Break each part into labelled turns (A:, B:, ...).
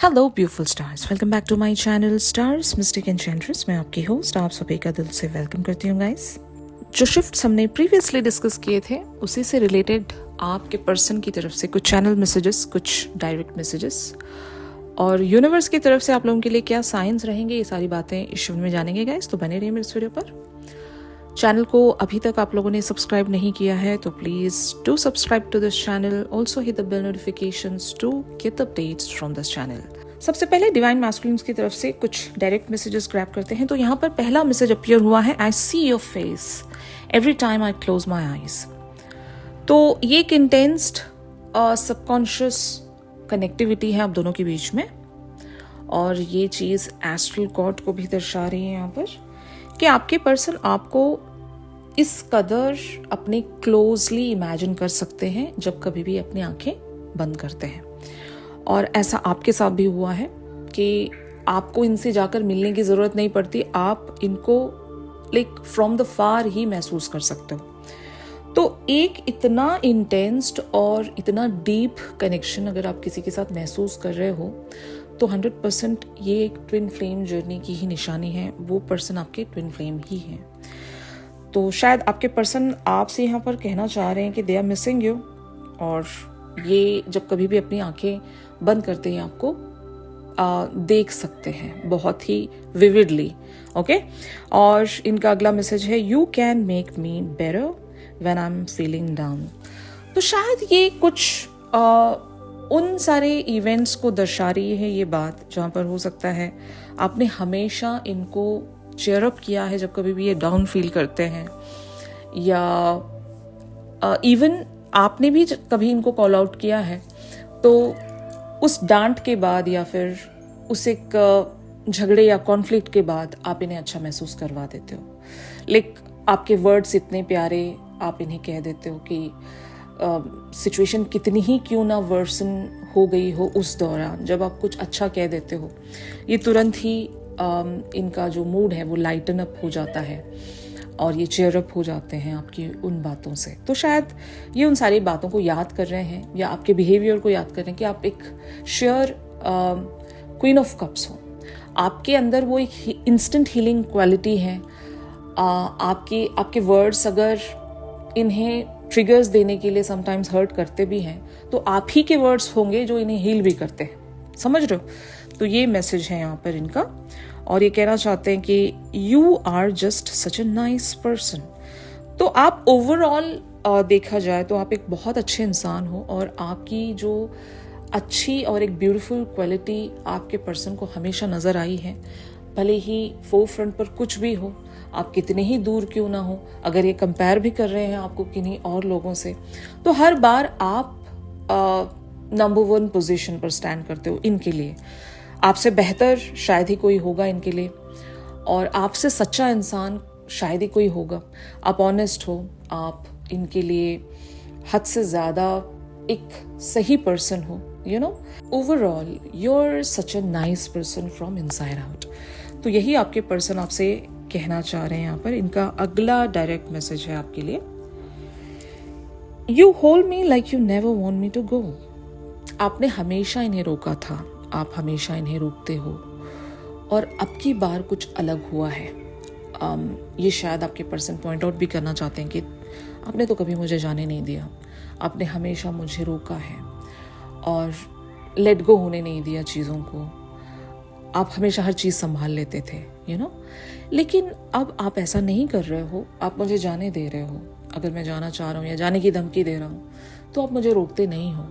A: Hello beautiful stars, welcome back to my channel stars mystic enchantress. मैं आपकी host आप सभी का दिल से वेलकम करती हूँ गाइस। जो शिफ्ट्स हमने प्रीवियसली डिस्कस किए थे उसी से रिलेटेड आपके पर्सन की तरफ से कुछ चैनल मैसेजेस, कुछ डायरेक्ट मैसेजेस और यूनिवर्स की तरफ से आप लोगों के लिए क्या साइंस रहेंगे, ये सारी बातें इस शिफ्ट में जानेंगे गाइस। तो बने रहिए मेरे इस वीडियो पर। चैनल को अभी तक आप लोगों ने सब्सक्राइब नहीं किया है तो please do subscribe to this channel, also hit the bell notifications to get updates from this channel. सबसे पहले डिवाइन मैस्कुलिन्स की तरफ से कुछ डायरेक्ट मैसेजेस ग्रैब करते हैं। तो यहाँ पर पहला मैसेज अपीयर हुआ है, I see your face every time I close my eyes. तो ये एक इंटेंस्ड सबकॉन्शियस कनेक्टिविटी है आप दोनों के बीच में, और ये चीज़ एस्ट्रल कॉर्ड को भी दर्शा रही है यहाँ पर कि आपके पर्सन आपको इस कदर अपने क्लोजली इमेजिन कर सकते हैं जब कभी भी अपनी आंखें बंद करते हैं। और ऐसा आपके साथ भी हुआ है कि आपको इनसे जाकर मिलने की ज़रूरत नहीं पड़ती, आप इनको लाइक फ्रॉम द फार ही महसूस कर सकते हो। तो एक इतना इंटेंस्ड और इतना डीप कनेक्शन अगर आप किसी के साथ महसूस कर रहे हो तो 100% ये एक ट्विन फ्लेम जर्नी की ही निशानी है। वो पर्सन आपके ट्विन फ्लेम ही है। तो शायद आपके पर्सन आपसे यहाँ पर कहना चाह रहे हैं कि दे आर मिसिंग यू, और ये जब कभी भी अपनी आंखें बंद करते हैं आपको देख सकते हैं बहुत ही विविडली। ओके, और इनका अगला मैसेज है, you can make me better when I am feeling down. तो शायद ये कुछ उन सारे इवेंट्स को दर्शा रही है ये बात, जहाँ पर हो सकता है आपने हमेशा इनको चेयर अप किया है जब कभी भी ये डाउन फील करते हैं, या इवन आपने भी कभी इनको कॉल आउट किया है। तो उस डांट के बाद या फिर उस एक झगड़े या कॉन्फ्लिक्ट के बाद आप इन्हें अच्छा महसूस करवा देते हो। लेकिन आपके वर्ड्स इतने प्यारे, आप इन्हें कह देते हो कि सिचुएशन कितनी ही क्यों ना वर्सन हो गई हो, उस दौरान जब आप कुछ अच्छा कह देते हो ये तुरंत ही इनका जो मूड है वो लाइटन अप हो जाता है और ये चेयर अप हो जाते हैं आपकी उन बातों से। तो शायद ये उन सारी बातों को याद कर रहे हैं या आपके बिहेवियर को याद कर रहे हैं कि आप एक श्योर क्वीन ऑफ कप्स हो। आपके अंदर वो एक इंस्टेंट हीलिंग क्वालिटी है। आपके वर्ड्स अगर इन्हें ट्रिगर्स देने के लिए समटाइम्स हर्ट करते भी हैं तो आप ही के वर्ड्स होंगे जो इन्हें हील भी करते हैं। समझ रहे हो? तो ये मैसेज है यहाँ पर इनका, और ये कहना चाहते हैं कि you are just such a nice person. तो आप ओवरऑल देखा जाए तो आप एक बहुत अच्छे इंसान हो, और आपकी जो अच्छी और एक ब्यूटीफुल क्वालिटी आपके पर्सन को हमेशा नज़र आई है। भले ही फोर फ्रंट पर कुछ भी हो, आप कितने ही दूर क्यों ना हो, अगर ये कंपेयर भी कर रहे हैं आपको किन्हीं और लोगों से, तो हर बार आप नंबर 1 पोजीशन पर स्टैंड करते हो इनके लिए। आपसे बेहतर शायद ही कोई होगा इनके लिए, और आपसे सच्चा इंसान शायद ही कोई होगा। आप ऑनेस्ट हो, आप इनके लिए हद से ज़्यादा एक सही पर्सन हो। You know, overall you are such a nice person from inside out. तो यही आपके पर्सन आपसे कहना चाह रहे हैं यहाँ पर। इनका अगला डायरेक्ट मैसेज है आपके लिए, you hold me like you never want me to go. आपने हमेशा इन्हें रोका था, आप हमेशा इन्हें रोकते हो, और अब की बार कुछ अलग हुआ है। ये शायद आपके पर्सन पॉइंट आउट भी करना चाहते हैं कि आपने तो कभी मुझे जाने नहीं दिया, आपने हमेशा मुझे रोका है और लेट गो होने नहीं दिया चीज़ों को। आप हमेशा हर चीज़ संभाल लेते थे, यू नो, लेकिन अब आप ऐसा नहीं कर रहे हो। आप मुझे जाने दे रहे हो। अगर मैं जाना चाह रहा हूँ या जाने की धमकी दे रहा हूँ तो आप मुझे रोकते नहीं हो,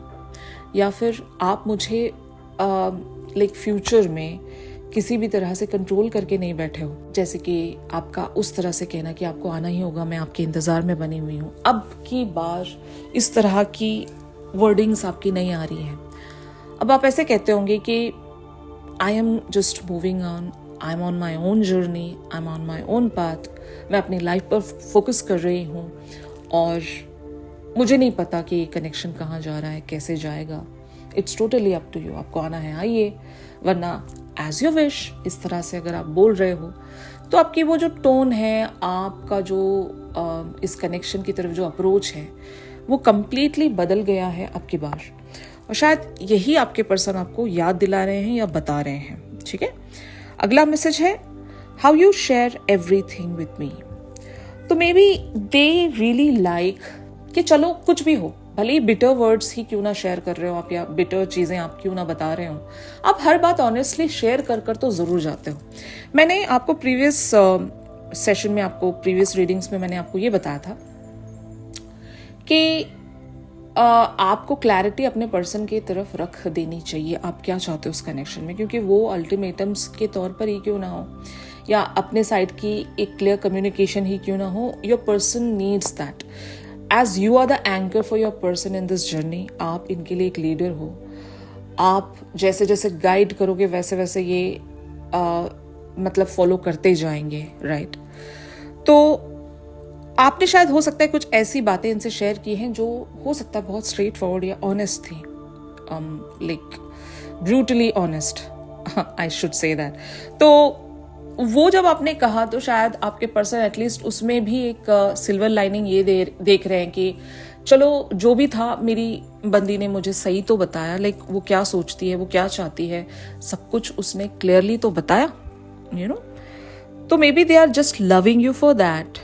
A: या फिर आप मुझे लाइक फ्यूचर में किसी भी तरह से कंट्रोल करके नहीं बैठे हो। जैसे कि आपका उस तरह से कहना कि आपको आना ही होगा, मैं आपके इंतज़ार में बनी हुई हूँ। अब की बार इस तरह की वर्डिंग्स आपकी नहीं आ रही हैं। अब आप ऐसे कहते होंगे कि I am just moving on, I am on my own journey, I am on my own path. मैं अपनी लाइफ पर फोकस कर रही हूँ और मुझे नहीं पता कि ये कनेक्शन कहाँ जा रहा है, कैसे जाएगा। It's totally up to you. आपको आना है आइए, वरना एज यू विश। इस तरह से अगर आप बोल रहे हो तो आपकी वो जो टोन है, आपका जो इस कनेक्शन की तरफ जो अप्रोच है वो कम्प्लीटली बदल गया है अब की बार। और शायद यही आपके पर्सन आपको याद दिला रहे हैं या बता रहे हैं। ठीक है, अगला मैसेज है how you share everything with me. तो maybe they really like कि चलो कुछ भी हो, भले ही बिटर वर्ड्स ही क्यों ना शेयर कर रहे हो आप, या बिटर चीज़ें आप क्यों ना बता रहे हो, आप हर बात ऑनेस्टली शेयर कर कर तो ज़रूर जाते हो। मैंने आपको प्रीवियस सेशन में, आपको प्रीवियस रीडिंग्स में मैंने आपको ये बताया था कि आपको क्लैरिटी अपने पर्सन की तरफ रख देनी चाहिए, आप क्या चाहते हो उस कनेक्शन में, क्योंकि वो अल्टीमेटम्स के तौर पर ही क्यों ना हो, या अपने साइड की एक क्लियर कम्युनिकेशन ही क्यों ना हो, your person needs that. As you are the anchor for your person in this journey, आप इनके लिए एक लीडर हो। आप जैसे जैसे गाइड करोगे वैसे वैसे ये मतलब फॉलो करते जाएंगे, राइट। तो आपने शायद हो सकता है कुछ ऐसी बातें इनसे शेयर की हैं जो हो सकता है बहुत स्ट्रेट फॉरवर्ड या ऑनेस्ट थी, like brutally honest, I should say that. तो वो जब आपने कहा तो शायद आपके पर्सन एटलीस्ट उसमें भी एक सिल्वर लाइनिंग ये देख रहे हैं कि चलो जो भी था मेरी बंदी ने मुझे सही तो बताया, लाइक वो क्या सोचती है, वो क्या चाहती है, सब कुछ उसने क्लियरली तो बताया, यू नो। तो maybe they are just loving you for that,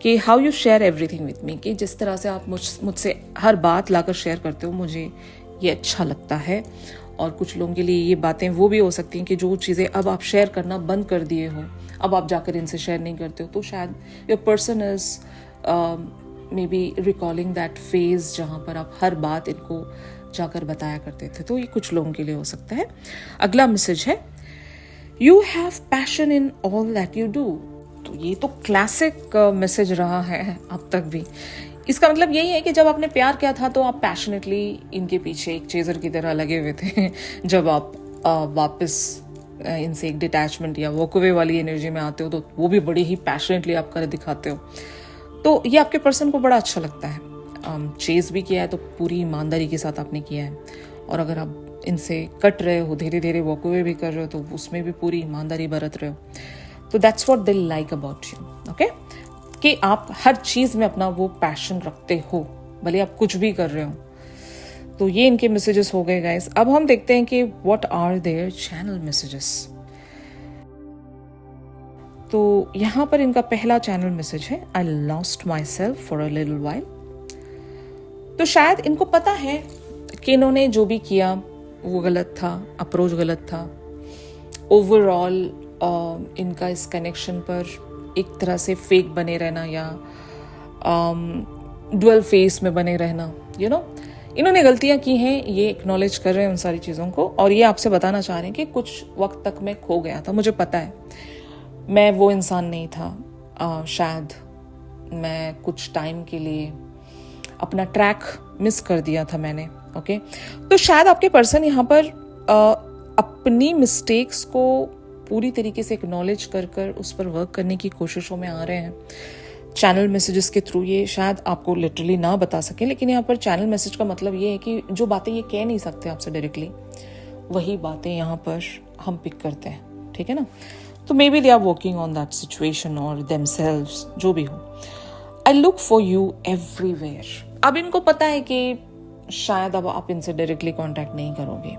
A: कि how you share everything with me, कि जिस तरह से आप मुझसे हर बात लाकर शेयर करते हो, मुझे ये अच्छा लगता है। और कुछ लोगों के लिए ये बातें वो भी हो सकती हैं कि जो चीज़ें अब आप शेयर करना बंद कर दिए हो, अब आप जाकर इनसे शेयर नहीं करते हो, तो शायद your person is may be recalling that phase जहाँ पर आप हर बात इनको जाकर बताया करते थे। तो ये कुछ लोगों के लिए हो सकता है। अगला मैसेज है you have passion in all that you do. तो ये तो क्लासिक मैसेज रहा है अब तक भी। इसका मतलब यही है कि जब आपने प्यार किया था तो आप पैशनेटली इनके पीछे एक चेजर की तरह लगे हुए थे। जब आप वापस इनसे एक डिटैचमेंट या वॉक अवे वाली एनर्जी में आते हो तो वो भी बड़ी ही पैशनेटली आप कर दिखाते हो। तो ये आपके पर्सन को बड़ा अच्छा लगता है। चेज भी किया है तो पूरी ईमानदारी के साथ आपने किया है, और अगर आप इनसे कट रहे हो, धीरे धीरे वॉक अवे भी कर रहे हो, तो उसमें भी पूरी ईमानदारी बरत रहे हो। तो that's what they like about you, okay, कि आप हर चीज में अपना वो पैशन रखते हो, भले आप कुछ भी कर रहे हो। तो ये इनके मैसेजेस हो गए गाइस। अब हम देखते हैं कि what are their channel messages. तो यहां पर इनका पहला चैनल मैसेज है I lost myself for a little while. तो शायद इनको पता है कि इन्होंने जो भी किया वो गलत था, अप्रोच गलत था। ओवरऑल इनका इस कनेक्शन पर एक तरह से फेक बने रहना या डुअल फेस में बने रहना, यू नो, इन्होंने गलतियां की हैं, ये एक्नॉलेज कर रहे हैं उन सारी चीज़ों को, और ये आपसे बताना चाह रहे हैं कि कुछ वक्त तक मैं खो गया था, मुझे पता है मैं वो इंसान नहीं था। शायद मैं कुछ टाइम के लिए अपना ट्रैक मिस कर दिया था मैंने, ओके। तो शायद आपके पर्सन यहाँ पर अपनी मिस्टेक्स को पूरी तरीके से एक्नॉलेज कर कर उस पर वर्क करने की कोशिशों में आ रहे हैं। चैनल मैसेजेस के थ्रू ये शायद आपको लिटरली ना बता सकें, लेकिन यहाँ पर चैनल मैसेज का मतलब ये है कि जो बातें ये कह नहीं सकते आपसे डायरेक्टली, वही बातें यहाँ पर हम पिक करते हैं, ठीक है ना। तो maybe they are working on that situation और देमसेल्व्स, जो भी हो। I look for you everywhere. अब इनको पता है कि शायद अब आप इनसे डायरेक्टली कॉन्टैक्ट नहीं करोगे,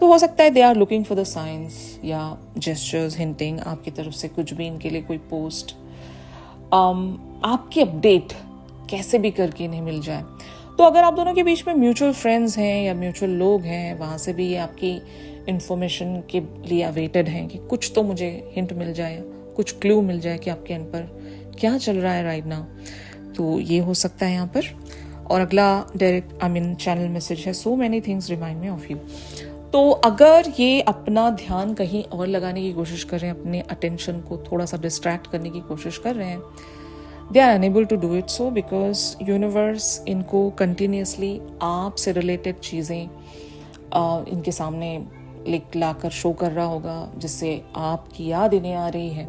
A: तो हो सकता है they are looking for the signs या जेस्चर्स हिंटिंग आपकी तरफ से कुछ भी इनके लिए, कोई पोस्ट, आपकी अपडेट कैसे भी करके इन्हें मिल जाए। तो अगर आप दोनों के बीच में म्यूचुअल फ्रेंड्स हैं या म्यूचुअल लोग हैं, वहाँ से भी ये आपकी इंफॉर्मेशन के लिए अवेटेड हैं कि कुछ तो मुझे हिंट मिल जाए, कुछ क्लू मिल जाए कि आपके एंड पर क्या चल रहा है राइट नाउ। तो ये हो सकता है यहाँ पर। और अगला डायरेक्ट चैनल मैसेज है so many things remind me of you. तो अगर ये अपना ध्यान कहीं और लगाने की कोशिश कर रहे हैं, अपने अटेंशन को थोड़ा सा डिस्ट्रैक्ट करने की कोशिश कर रहे हैं, they are unable to do it so, because universe इनको कंटिन्यूसली आपसे रिलेटेड चीज़ें इनके सामने लाकर शो कर रहा होगा, जिससे आपकी याद इन्हें आ रही है।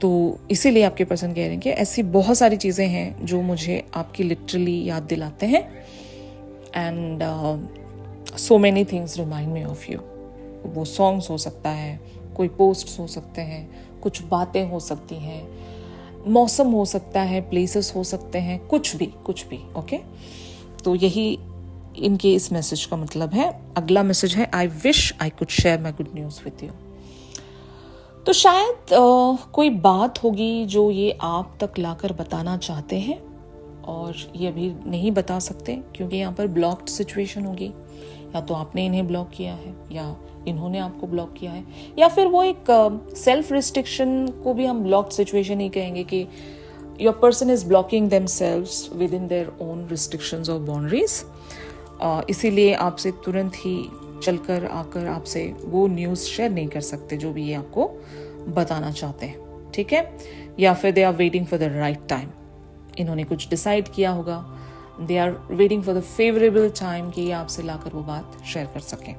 A: तो इसीलिए आपके पर्सन कह रहे हैं कि ऐसी बहुत सारी चीज़ें हैं जो मुझे आपकी लिटरली याद दिलाते हैं, and so many things remind me of you. वो सॉन्ग्स हो सकता है, कोई पोस्ट्स हो सकते हैं, कुछ बातें हो सकती हैं, मौसम हो सकता है, प्लेसेस हो सकते हैं, कुछ भी ओके। तो यही इनके इस मैसेज का मतलब है। अगला मैसेज है, I wish I could share my good news with you. तो शायद कोई बात होगी जो ये आप तक लाकर बताना चाहते हैं और ये अभी नहीं बता सकते क्योंकि यहाँ पर ब्लॉक्ड सिचुएशन होगी। या तो आपने इन्हें ब्लॉक किया है या इन्होंने आपको ब्लॉक किया है, या फिर वो एक सेल्फ रिस्ट्रिक्शन को भी हम ब्लॉक्ड सिचुएशन ही कहेंगे कि your person is blocking themselves with in their own restrictions और बाउंड्रीज। इसीलिए आपसे तुरंत ही चलकर आकर आपसे वो न्यूज़ शेयर नहीं कर सकते जो भी ये आपको बताना चाहते हैं, ठीक है। या फिर they are waiting for the right time, इन्होंने कुछ डिसाइड किया होगा, they are waiting for the favourable time कि ये आपसे लाकर वो बात शेयर कर सकें।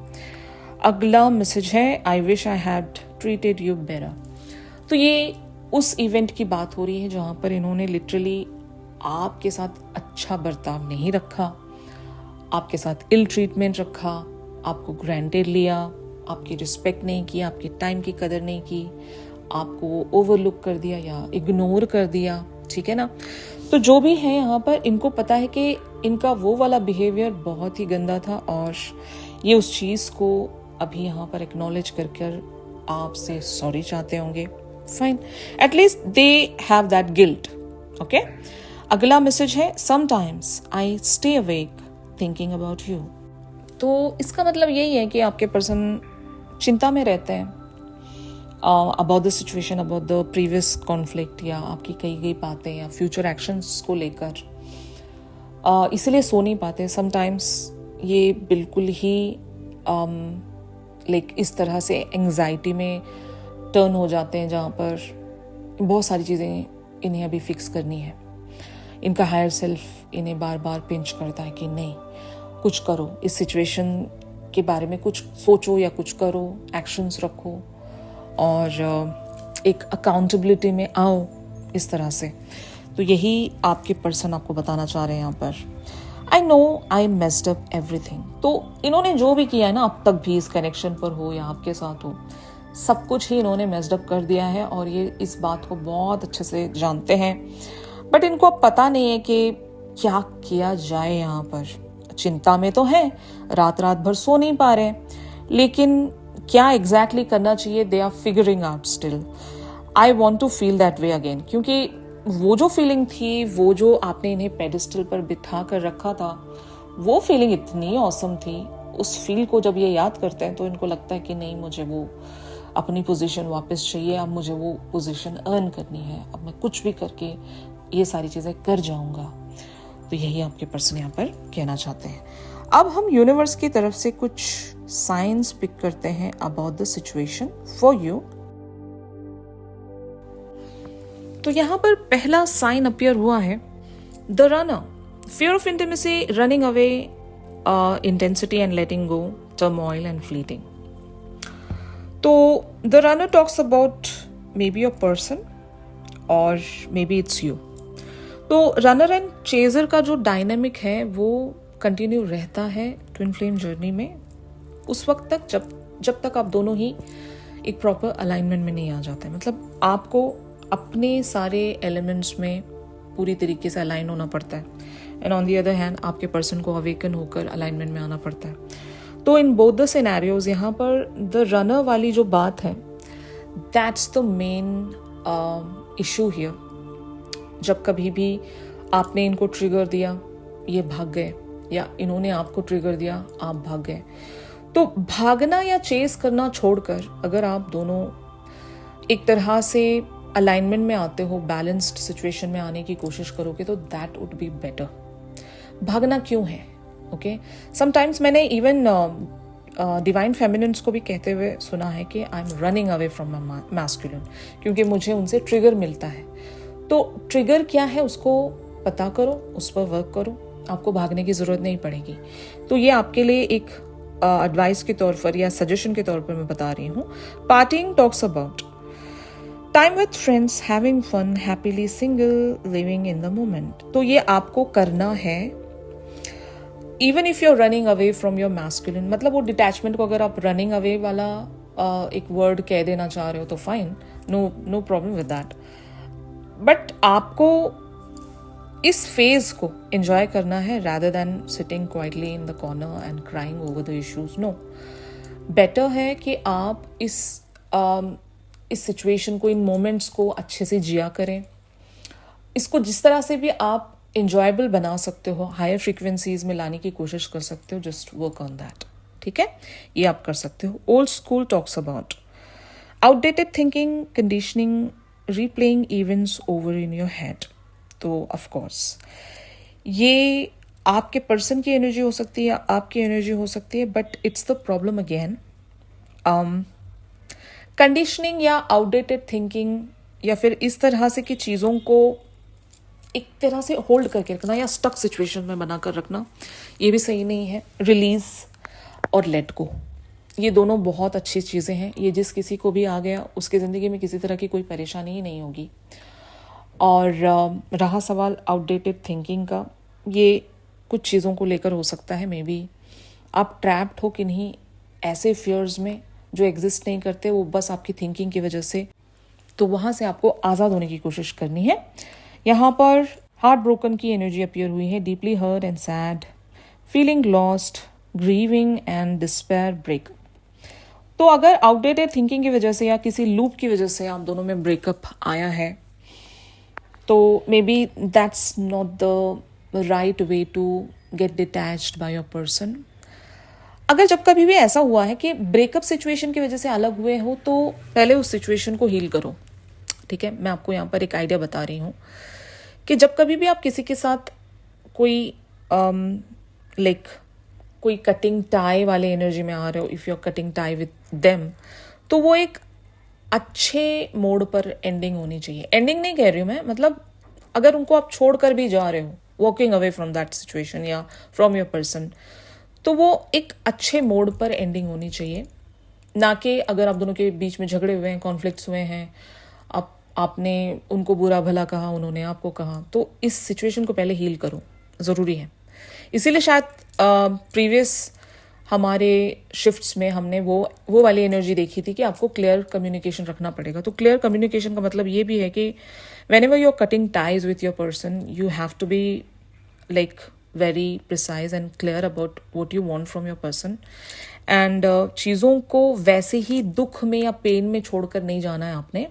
A: अगला मैसेज है, I wish I had treated you better. तो ये उस इवेंट की बात हो रही है जहाँ पर इन्होंने लिटरली आपके साथ अच्छा बर्ताव नहीं रखा, आपके साथ इल ट्रीटमेंट रखा, आपको ग्रांटेड लिया, आपकी रिस्पेक्ट नहीं की, आपके टाइम की कदर नहीं की, आपको ओवरलुक कर दिया या इग्नोर कर दिया, ठीक है ना। तो जो भी है यहाँ पर इनको पता है कि इनका वो वाला बिहेवियर बहुत ही गंदा था और ये उस चीज़ को अभी यहाँ पर एक्नॉलेज कर आपसे सॉरी चाहते होंगे। Fine, at least they have that guilt, okay. अगला मैसेज है, sometimes I stay awake thinking about you. तो इसका मतलब यही है कि आपके पर्सन चिंता में रहते हैं about the situation, about the previous conflict या आपकी कही गई बातें या फ्यूचर एक्शंस को लेकर, इसलिए सो नहीं पाते। समटाइम्स ये बिल्कुल ही लाइक इस तरह से एंग्जाइटी में टर्न हो जाते हैं जहाँ पर बहुत सारी चीज़ें इन्हें अभी फिक्स करनी है। इनका हायर सेल्फ इन्हें बार बार पिंच करता है कि नहीं, कुछ करो, इस सिचुएशन के बारे में कुछ सोचो या कुछ करो, एक्शंस रखो और एक अकाउंटेबिलिटी में आओ, इस तरह से। तो यही आपके पर्सन आपको बताना चाह रहे हैं यहाँ पर। I know I messed up everything. तो इन्होंने जो भी किया है ना अब तक भी, इस कनेक्शन पर हो या आपके साथ हो, सब कुछ ही इन्होंने मेस्ड अप कर दिया है और ये इस बात को बहुत अच्छे से जानते हैं। बट इनको अब पता नहीं है कि क्या किया जाए। यहाँ पर चिंता में तो है, रात रात भर सो नहीं पा रहे, लेकिन क्या एग्जैक्टली करना चाहिए, they are figuring out still. I want to feel that way again, क्योंकि वो जो फीलिंग थी, वो जो आपने इन्हें पेडिस्टल पर बिठा कर रखा था, वो फीलिंग इतनी ऑसम थी। उस फील को जब ये याद करते हैं तो इनको लगता है कि नहीं, मुझे वो अपनी पोजीशन वापस चाहिए, अब मुझे वो पोजीशन अर्न करनी है, अब मैं कुछ भी करके ये सारी चीज़ें कर जाऊंगा। तो यही आपके पर्सन यहाँ पर कहना चाहते हैं। अब हम यूनिवर्स की तरफ से कुछ साइंस पिक करते हैं about the situation for you. तो यहाँ पर पहला साइन अपीयर हुआ है, the runner, fear of intimacy, running away, intensity and letting go, turmoil and fleeting. तो the runner talks about maybe your person और मे बी इट्स यू। तो runner and chaser का जो dynamic है वो continue रहता है twin flame journey में, उस वक्त तक जब तक आप दोनों ही एक प्रॉपर अलाइनमेंट में नहीं आ जाते। मतलब आपको अपने सारे एलिमेंट्स में पूरी तरीके से अलाइन होना पड़ता है, and on the other hand आपके पर्सन को अवेकन होकर अलाइनमेंट में आना पड़ता है। तो इन बोथ द सिनेरियोज यहाँ पर द रनर वाली जो बात है, that's the main issue here. जब कभी भी आपने इनको ट्रिगर दिया, ये भाग गए, या इन्होंने आपको ट्रिगर दिया, आप भाग गए। तो भागना या चेस करना छोड़कर अगर आप दोनों एक तरह से अलाइनमेंट में आते हो, बैलेंस्ड सिचुएशन में आने की कोशिश करोगे, तो दैट वुड बी बेटर। भागना क्यों है? ओके, समटाइम्स मैंने इवन डिवाइन फेमिनिन्स को भी कहते हुए सुना है कि I am running away from my masculine, क्योंकि मुझे उनसे ट्रिगर मिलता है। तो ट्रिगर क्या है उसको पता करो, उस पर वर्क करो, आपको भागने की जरूरत नहीं पड़ेगी। तो ये आपके लिए एक एडवाइस के तौर पर या सजेशन के तौर पर मैं बता रही हूँ। Parting talks about time with friends, having fun, happily single, living in the moment. तो ये आपको करना है even if you are running away from your masculine. मतलब वो डिटैचमेंट को अगर आप रनिंग अवे वाला एक वर्ड कह देना चाह रहे हो तो fine, no problem with that. But आपको इस फेज को एंजॉय करना है rather than sitting quietly in the corner and crying over the issues. No, better है कि आप इस सिचुएशन को, इन मोमेंट्स को अच्छे से जिया करें. इसको जिस तरह से भी आप enjoyable बना सकते हो, हायर फ्रीक्वेंसीज में लाने की कोशिश कर सकते हो. Just work on that. ठीक है, ये आप कर सकते हो. Old school talks about outdated thinking, conditioning, replaying events over in your head. तो ऑफ कोर्स ये आपके पर्सन की एनर्जी हो सकती है, आपकी एनर्जी हो सकती है, but it's the problem again. Conditioning या आउटडेटेड थिंकिंग या फिर इस तरह से की चीज़ों को एक तरह से होल्ड करके रखना या स्टक सिचुएशन में बनाकर रखना, ये भी सही नहीं है. रिलीज और लेट गो, ये दोनों बहुत अच्छी चीज़ें हैं. ये जिस किसी को भी आ गया उसकी ज़िंदगी में किसी तरह की कोई परेशानी ही नहीं होगी. और रहा सवाल आउटडेटेड थिंकिंग का, ये कुछ चीज़ों को लेकर हो सकता है. मे बी आप ट्रैप्ड हो किन्हीं ऐसे फियर्स में जो एग्जिस्ट नहीं करते, वो बस आपकी थिंकिंग की वजह से. तो वहाँ से आपको आज़ाद होने की कोशिश करनी है. यहाँ पर हार्ट ब्रोकन की एनर्जी अपीयर हुई है. Deeply hurt and sad, feeling lost, grieving and despair, break. तो अगर आउटडेटेड थिंकिंग की वजह से या किसी लूप की वजह से आप दोनों में ब्रेकअप आया है, तो maybe that's not the right way to get detached by your person. अगर जब कभी भी ऐसा हुआ है कि ब्रेकअप सिचुएशन की वजह से अलग हुए हो, तो पहले उस सिचुएशन को हील करो. ठीक है, मैं आपको यहाँ पर एक आइडिया बता रही हूँ कि जब कभी भी आप किसी के साथ कोई कोई कटिंग टाई वाले एनर्जी में आ रहे हो, if you are cutting tie with them, तो वो एक अच्छे मोड पर एंडिंग होनी चाहिए. एंडिंग नहीं कह रही हूँ मैं, मतलब अगर उनको आप छोड़ कर भी जा रहे हो, walking away from that situation या फ्रॉम योर पर्सन, तो वो एक अच्छे मोड पर एंडिंग होनी चाहिए. ना कि अगर आप दोनों के बीच में झगड़े हुए हैं, कॉन्फ्लिक्ट्स हुए हैं, आपने उनको बुरा भला कहा, उन्होंने आपको कहा, तो इस सिचुएशन को पहले हील करो, ज़रूरी है. इसीलिए शायद प्रीवियस हमारे शिफ्ट्स में हमने वो वाली एनर्जी देखी थी कि आपको क्लियर कम्युनिकेशन रखना पड़ेगा. तो क्लियर कम्युनिकेशन का मतलब ये भी है कि whenever you're cutting ties with your person, you have to be very precise and clear about what you want from your person. And चीज़ों को वैसे ही दुख में या पेन में छोड़कर नहीं जाना है आपने,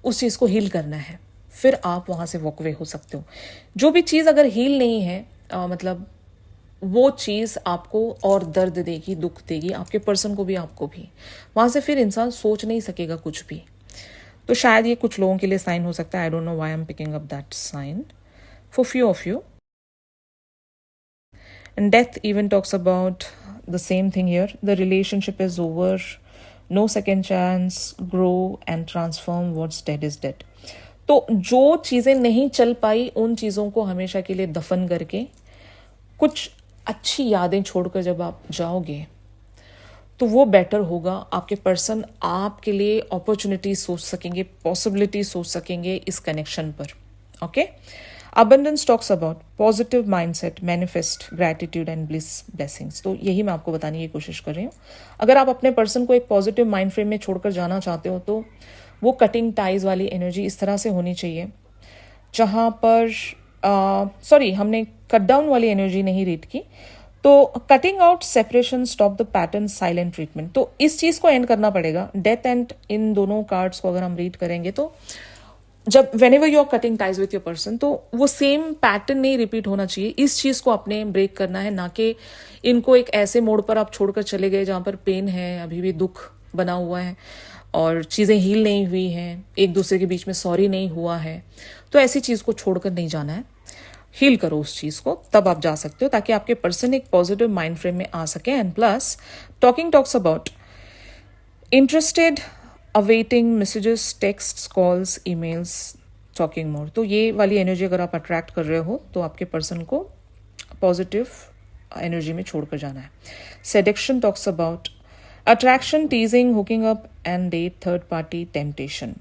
A: उस चीज़ को हील करना है, फिर आप वहाँ से वॉकवे हो सकते हो. जो भी चीज़ अगर हील नहीं है, मतलब वो चीज़ आपको और दर्द देगी, दुख देगी, आपके पर्सन को भी, आपको भी. वहाँ से फिर इंसान सोच नहीं सकेगा कुछ भी. तो शायद ये कुछ लोगों के लिए साइन हो सकता है. I don't know why I am picking up that sign for few of you. And death even talks about the same thing here. The relationship is over, no second chance, grow and transform, what's dead is dead. तो जो चीज़ें नहीं चल पाई, उन चीज़ों को हमेशा के लिए दफन करके कुछ अच्छी यादें छोड़कर जब आप जाओगे, तो वो बेटर होगा. आपके पर्सन आपके लिए अपॉर्चुनिटी सोच सकेंगे, पॉसिबिलिटी सोच सकेंगे इस कनेक्शन पर. Okay. Abundance talks about positive mindset, manifest gratitude and bliss blessings. तो यही मैं आपको बताने की कोशिश कर रही हूँ. अगर आप अपने पर्सन को एक पॉजिटिव माइंड फ्रेम में छोड़कर जाना चाहते हो, तो वो कटिंग टाइज वाली एनर्जी इस तरह से होनी चाहिए जहाँ पर हमने कट डाउन वाली एनर्जी नहीं रीड की. तो cutting out, separation, stop the pattern, silent treatment. तो इस चीज़ को एंड करना पड़ेगा. डेथ एंड इन दोनों कार्ड्स को अगर हम रीड करेंगे, तो जब whenever you are cutting ties with your person, तो वो सेम पैटर्न नहीं रिपीट होना चाहिए. इस चीज़ को आपने ब्रेक करना है, ना कि इनको एक ऐसे मोड़ पर आप छोड़कर चले गए जहाँ पर पेन है, अभी भी दुख बना हुआ है और चीज़ें हील नहीं हुई हैं, एक दूसरे के बीच में सॉरी नहीं हुआ है. तो ऐसी चीज़ को छोड़कर नहीं जाना है. हील करो उस चीज़ को, तब आप जा सकते हो, ताकि आपके पर्सन एक पॉजिटिव माइंड फ्रेम में आ सके. And plus talking talks about interested, awaiting messages, text, calls, emails, talking मोर. तो ये वाली एनर्जी अगर आप अट्रैक्ट कर रहे हो, तो आपके पर्सन को पॉजिटिव एनर्जी में छोड़कर जाना है. Seduction talks about attraction, teasing, hooking up and date, third party, temptation.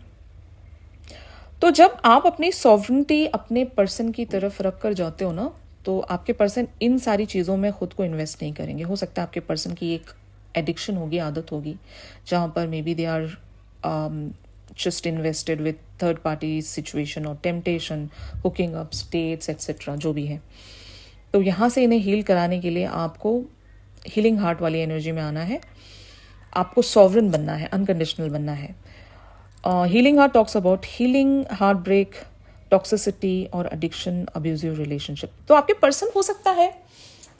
A: तो जब आप अपनी सॉवरेंटी अपने पर्सन की तरफ रख कर जाते हो ना, तो आपके पर्सन इन सारी चीज़ों में खुद को इन्वेस्ट नहीं करेंगे. हो सकता है आपके पर्सन की एक एडिक्शन होगी, आदत होगी, जहाँ पर maybe they are just invested with third party situation or temptation, hooking up, dates, etc. जो भी है. तो यहाँ से इन्हें हील कराने के लिए आपको हीलिंग हार्ट वाली एनर्जी में आना है. आपको सॉवरन बनना है, अनकंडीशनल बनना है. Healing heart talks about healing heart break, toxicity और एडिक्शन, अब्यूजिव रिलेशनशिप. तो आपके पर्सन हो सकता है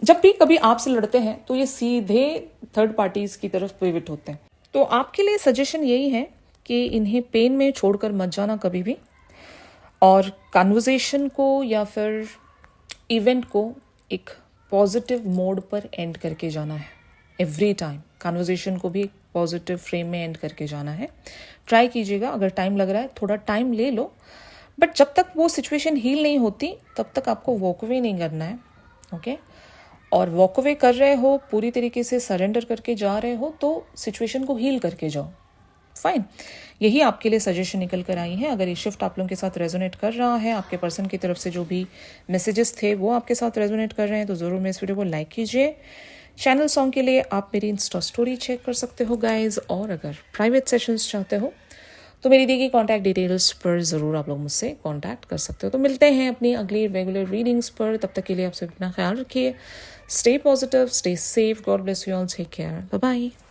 A: जब भी कभी आपसे लड़ते हैं तो ये सीधे थर्ड पार्टीज की तरफ पिवट होते हैं. तो आपके लिए सजेशन यही है कि इन्हें पेन में छोड़कर मत जाना कभी भी, और कन्वर्सेशन को या फिर इवेंट को एक पॉजिटिव मोड पर एंड करके जाना है. एवरी टाइम कन्वर्सेशन को भी पॉजिटिव फ्रेम में एंड करके जाना है. ट्राई कीजिएगा. अगर टाइम लग रहा है थोड़ा टाइम ले लो, बट जब तक वो सिचुएशन हील नहीं होती तब तक आपको वॉक अवे नहीं करना है. ओके और वॉक अवे कर रहे हो, पूरी तरीके से सरेंडर करके जा रहे हो, तो सिचुएशन को हील करके जाओ. फाइन. यही आपके लिए सजेशन निकल कर आई है. अगर ये शिफ्ट आप लोगों के साथ रेजोनेट कर रहा है, आपके पर्सन की तरफ से जो भी मैसेजेस थे वो आपके साथ रेजोनेट कर रहे हैं, तो ज़रूर मेरे इस वीडियो को लाइक कीजिए. चैनल सॉन्ग के लिए आप मेरी इंस्टा स्टोरी चेक कर सकते हो गाइज, और अगर प्राइवेट सेशंस चाहते हो तो मेरी दी गई कॉन्टैक्ट डिटेल्स पर ज़रूर आप लोग मुझसे कॉन्टैक्ट कर सकते हो. तो मिलते हैं अपनी अगली रेगुलर रीडिंग्स पर. तब तक के लिए आप सब अपना ख्याल रखिए. Stay positive, stay safe. God bless you all. Take care. Bye bye.